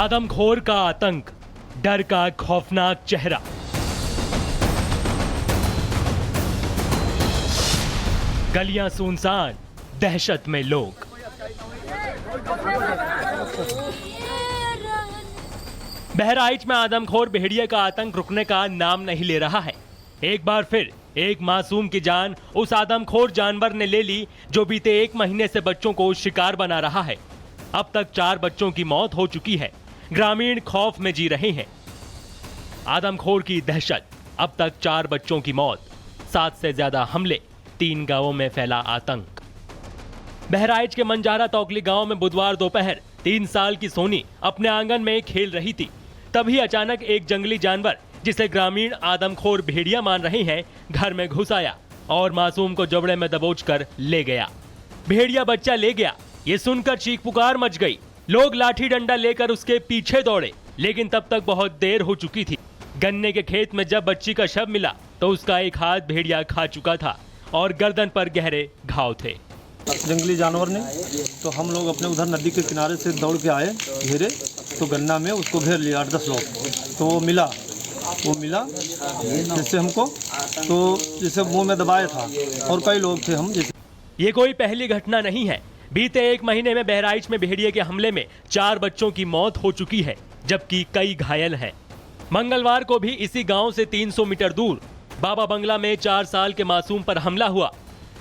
आदमखोर का आतंक, डर का खौफनाक चेहरा। गलियां सुनसान, दहशत में लोग। बहराइच में आदमखोर भेड़िए का आतंक रुकने का नाम नहीं ले रहा है। एक बार फिर एक मासूम की जान उस आदमखोर जानवर ने ले ली जो बीते 1 महीने से बच्चों को शिकार बना रहा है। अब तक 4 बच्चों की मौत हो चुकी है। ग्रामीण खौफ में जी रहे हैं। आदमखोर की दहशत, अब तक 4 बच्चों की मौत, 7 से ज्यादा हमले, 3 गांवों में फैला आतंक। बहराइच के मंजारा तौकली गांव में बुधवार दोपहर 3 साल की सोनी अपने आंगन में खेल रही थी। तभी अचानक एक जंगली जानवर, जिसे ग्रामीण आदमखोर भेड़िया मान रहे हैं, घर में घुस आया और मासूम को जबड़े में दबोचकर ले गया। भेड़िया बच्चा ले गया, ये सुनकर चीख पुकार मच गई। लोग लाठी डंडा लेकर उसके पीछे दौड़े, लेकिन तब तक बहुत देर हो चुकी थी। गन्ने के खेत में जब बच्ची का शव मिला तो उसका एक हाथ भेड़िया खा चुका था और गर्दन पर गहरे घाव थे। जंगली जानवर ने तो हम लोग अपने उधर नदी के किनारे से दौड़ के आए घेरे, तो गन्ना में उसको घेर लिया 8-10 लोग। तो वो मिला जिससे हमको तो जैसे मुंह में दबाया था और कई लोग थे हम जैसे। ये कोई पहली घटना नहीं है। बीते 1 महीने में बहराइच में भेड़िए के हमले में 4 बच्चों की मौत हो चुकी है, जबकि कई घायल हैं। मंगलवार को भी इसी गांव से 300 मीटर दूर बाबा बंगला में 4 साल के मासूम पर हमला हुआ।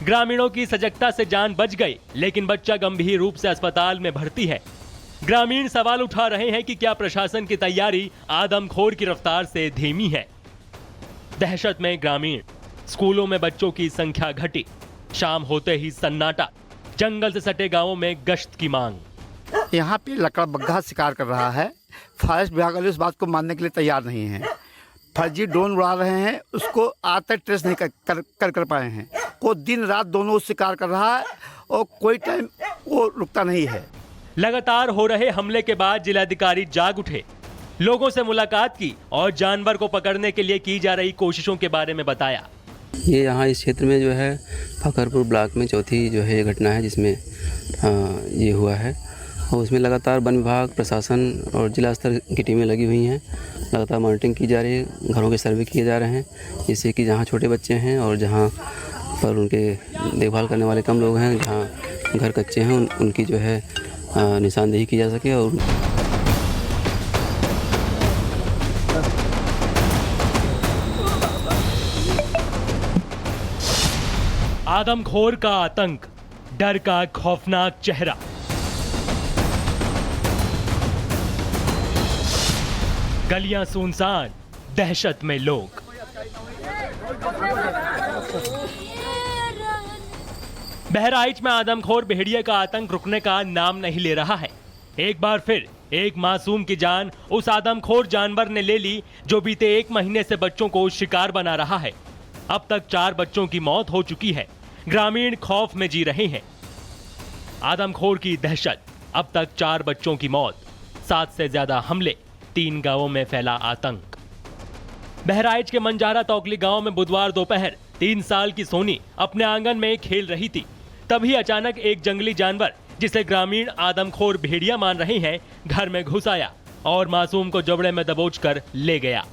ग्रामीणों की सजगता से जान बच गई, लेकिन बच्चा गंभीर रूप से अस्पताल में भर्ती है। ग्रामीण सवाल उठा रहे हैं कि क्या प्रशासन की तैयारी आदमखोर की रफ्तार से धीमी है। दहशत में ग्रामीण, स्कूलों में बच्चों की संख्या घटी, शाम होते ही सन्नाटा, जंगल से सटे गांवों में गश्त की मांग। यहाँ पे लकड़बग्घा शिकार कर रहा है। फॉरेस्ट विभाग वाले उस बात को मानने के लिए तैयार नहीं है। फर्जी ड्रोन उड़ा रहे हैं, उसको आज तक ट्रेस नहीं कर पाए हैं। वो दिन रात दोनों शिकार कर रहा है और कोई टाइम वो रुकता नहीं है। लगातार हो रहे हमले के बाद जिलाधिकारी जाग उठे, लोगों से मुलाकात की और जानवर को पकड़ने के लिए की जा रही कोशिशों के बारे में बताया। ये यहाँ इस क्षेत्र में जो है फकरपुर ब्लॉक में चौथी जो है ये घटना है जिसमें ये हुआ है, और उसमें लगातार वन विभाग, प्रशासन और जिला स्तर की टीमें लगी हुई हैं। लगातार मॉनिटरिंग की जा रही है, घरों के सर्वे किए जा रहे हैं, जिससे कि जहाँ छोटे बच्चे हैं और जहाँ पर उनके देखभाल करने वाले कम लोग हैं, जहाँ घर कच्चे हैं, उनकी जो है निशानदेही की जा सके। और आदमखोर का आतंक, डर का खौफनाक चेहरा। गलियां सुनसान, दहशत में लोग। बहराइच में आदमखोर भेड़िए का आतंक रुकने का नाम नहीं ले रहा है। एक बार फिर एक मासूम की जान उस आदमखोर जानवर ने ले ली जो बीते 1 महीने से बच्चों को शिकार बना रहा है। अब तक 4 बच्चों की मौत हो चुकी है। ग्रामीण खौफ में जी रहे हैं। आदमखोर की दहशत, अब तक 4 बच्चों की मौत, 7 से ज्यादा हमले, 3 गांवों में फैला आतंक। बहराइच के मंजारा तौकली गांव में बुधवार दोपहर 3 साल की सोनी अपने आंगन में खेल रही थी। तभी अचानक एक जंगली जानवर, जिसे ग्रामीण आदमखोर भेड़िया मान रहे हैं, घर में घुस आया और मासूम को जबड़े में दबोचकर ले गया।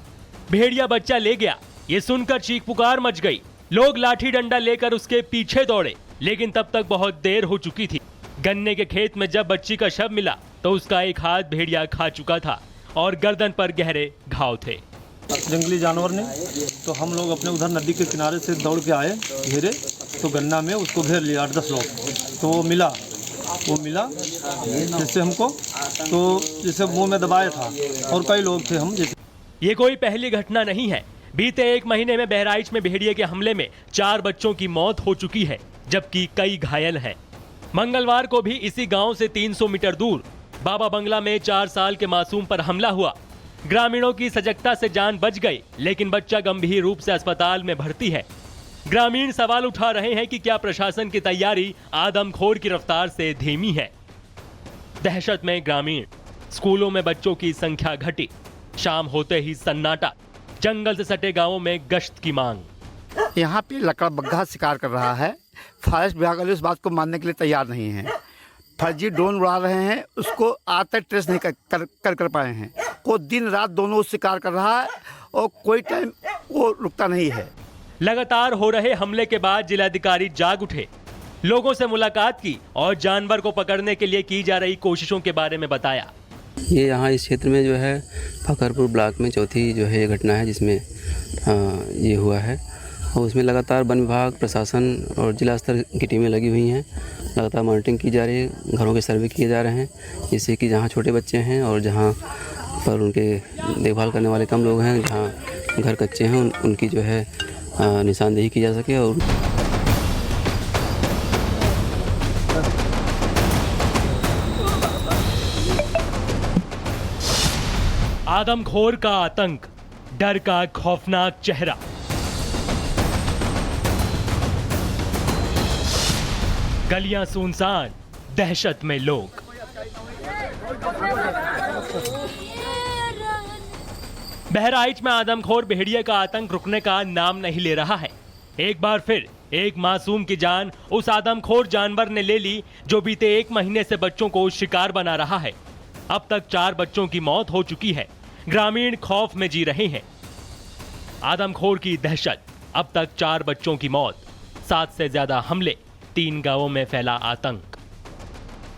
भेड़िया बच्चा ले गया, ये सुनकर चीख पुकार मच गई। लोग लाठी डंडा लेकर उसके पीछे दौड़े, लेकिन तब तक बहुत देर हो चुकी थी। गन्ने के खेत में जब बच्ची का शव मिला तो उसका एक हाथ भेड़िया खा चुका था और गर्दन पर गहरे घाव थे। जंगली जानवर ने तो हम लोग अपने उधर नदी के किनारे से दौड़ के आए घेरे, तो गन्ना में उसको घेर लिया 8-10 लोग। तो वो मिला जिससे हमको तो जैसे मुंह में दबाया था और कई लोग थे हम जैसे। ये कोई पहली घटना नहीं है। बीते 1 महीने में बहराइच में भेड़िए के हमले में 4 बच्चों की मौत हो चुकी है, जबकि कई घायल हैं। मंगलवार को भी इसी गांव से 300 मीटर दूर बाबा बंगला में 4 साल के मासूम पर हमला हुआ। ग्रामीणों की सजगता से जान बच गई, लेकिन बच्चा गंभीर रूप से अस्पताल में भर्ती है। ग्रामीण सवाल उठा रहे हैं कि क्या प्रशासन की तैयारी आदमखोर की रफ्तार से धीमी है। दहशत में ग्रामीण, स्कूलों में बच्चों की संख्या घटी, शाम होते ही सन्नाटा, जंगल से सटे गांवों में गश्त की मांग। यहाँ पे लकड़बग्घा शिकार कर रहा है। फॉरेस्ट विभाग वाले उस बात को मानने के लिए तैयार नहीं है। फर्जी ड्रोन उड़ा रहे हैं, उसको आज तक ट्रेस नहीं कर पाए हैं। वो दिन रात दोनों शिकार कर रहा है और कोई टाइम वो रुकता नहीं है। लगातार हो रहे हमले के बाद जिलाधिकारी जाग उठे, लोगों से मुलाकात की और जानवर को पकड़ने के लिए की जा रही कोशिशों के बारे में बताया। ये यहाँ इस क्षेत्र में जो है फकरपुर ब्लॉक में चौथी जो है ये घटना है जिसमें ये हुआ है, और उसमें लगातार वन विभाग, प्रशासन और जिला स्तर की टीमें लगी हुई हैं। लगातार मॉनिटरिंग की जा रही है, घरों के सर्वे किए जा रहे हैं, जिससे कि जहाँ छोटे बच्चे हैं और जहाँ पर उनके देखभाल करने वाले कम लोग हैं, जहाँ घर कच्चे हैं, उनकी जो है निशानदेही की जा सके। और आदमखोर का आतंक, डर का खौफनाक चेहरा। गलियां सुनसान, दहशत में लोग। बहराइच में आदमखोर भेड़िए का आतंक रुकने का नाम नहीं ले रहा है। एक बार फिर एक मासूम की जान उस आदमखोर जानवर ने ले ली जो बीते 1 महीने से बच्चों को शिकार बना रहा है। अब तक 4 बच्चों की मौत हो चुकी है। ग्रामीण खौफ में जी रहे हैं। आदमखोर की दहशत, अब तक 4 बच्चों की मौत, 7 से ज्यादा हमले, 3 गांवों में फैला आतंक।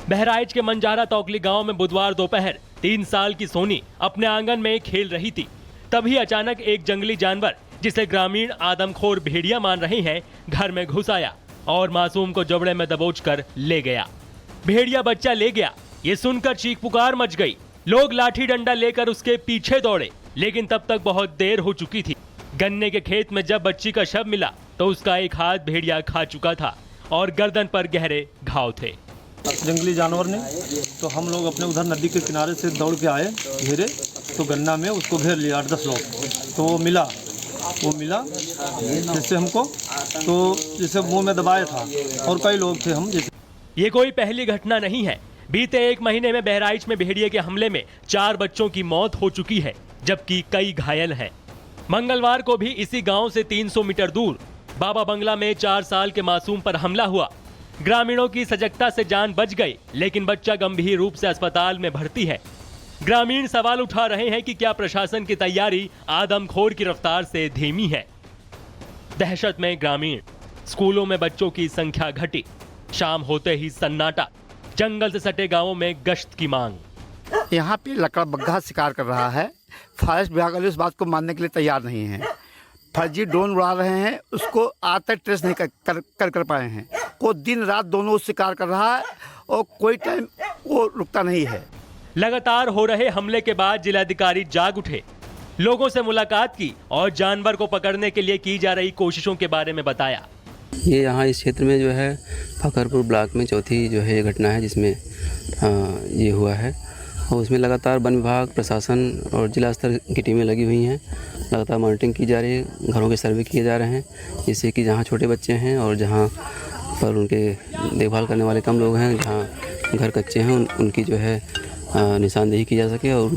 बहराइच के मंजारा तौकली गांव में बुधवार दोपहर 3 साल की सोनी अपने आंगन में खेल रही थी। तभी अचानक एक जंगली जानवर, जिसे ग्रामीण आदमखोर भेड़िया मान रहे हैं, घर में घुस आया और मासूम को जबड़े में दबोचकर ले गया। भेड़िया बच्चा ले गया, ये सुनकर चीख पुकार मच गई। लोग लाठी डंडा लेकर उसके पीछे दौड़े, लेकिन तब तक बहुत देर हो चुकी थी। गन्ने के खेत में जब बच्ची का शव मिला तो उसका एक हाथ भेड़िया खा चुका था और गर्दन पर गहरे घाव थे। जंगली जानवर ने तो हम लोग अपने उधर नदी के किनारे से दौड़ के आए घेरे, तो गन्ना में उसको घेर लिया 8-10 लोग। तो वो मिला जिससे हमको तो जैसे मुंह में दबाया था, और कई लोग थे हम जैसे। ये कोई पहली घटना नहीं है। बीते 1 महीने में बहराइच में भेड़िए के हमले में 4 बच्चों की मौत हो चुकी है, जबकि कई घायल हैं। मंगलवार को भी इसी गांव से 300 मीटर दूर बाबा बंगला में 4 साल के मासूम पर हमला हुआ। ग्रामीणों की सजगता से जान बच गई, लेकिन बच्चा गंभीर रूप से अस्पताल में भर्ती है। ग्रामीण सवाल उठा रहे हैं कि क्या प्रशासन की तैयारी आदमखोर की रफ्तार से धीमी है। दहशत में ग्रामीण, स्कूलों में बच्चों की संख्या घटी, शाम होते ही सन्नाटा, जंगल से सटे गांवों में गश्त की मांग। यहाँ पे लकड़ा बग्घा शिकार कर रहा है। फॉरेस्ट विभाग वाले उस बात को मानने के लिए तैयार नहीं है। फर्जी ड्रोन उड़ा रहे हैं, उसको आज तक ट्रेस नहीं कर पाए हैं। वो दिन रात दोनों शिकार कर रहा है और कोई टाइम वो रुकता नहीं है। लगातार हो रहे हमले के बाद जिलाधिकारी जाग उठे, लोगों से मुलाकात की और जानवर को पकड़ने के लिए की जा रही कोशिशों के बारे में बताया। ये यहाँ इस क्षेत्र में जो है फकरपुर ब्लॉक में चौथी जो है ये घटना है जिसमें ये हुआ है, और उसमें लगातार वन विभाग, प्रशासन और जिला स्तर की टीमें लगी हुई हैं। लगातार मॉनिटरिंग की जा रही है, घरों के सर्वे किए जा रहे हैं, जिससे कि जहाँ छोटे बच्चे हैं और जहाँ पर उनके देखभाल करने वाले कम लोग हैं, जहाँ घर कच्चे हैं, उनकी जो है निशानदेही की जा सके और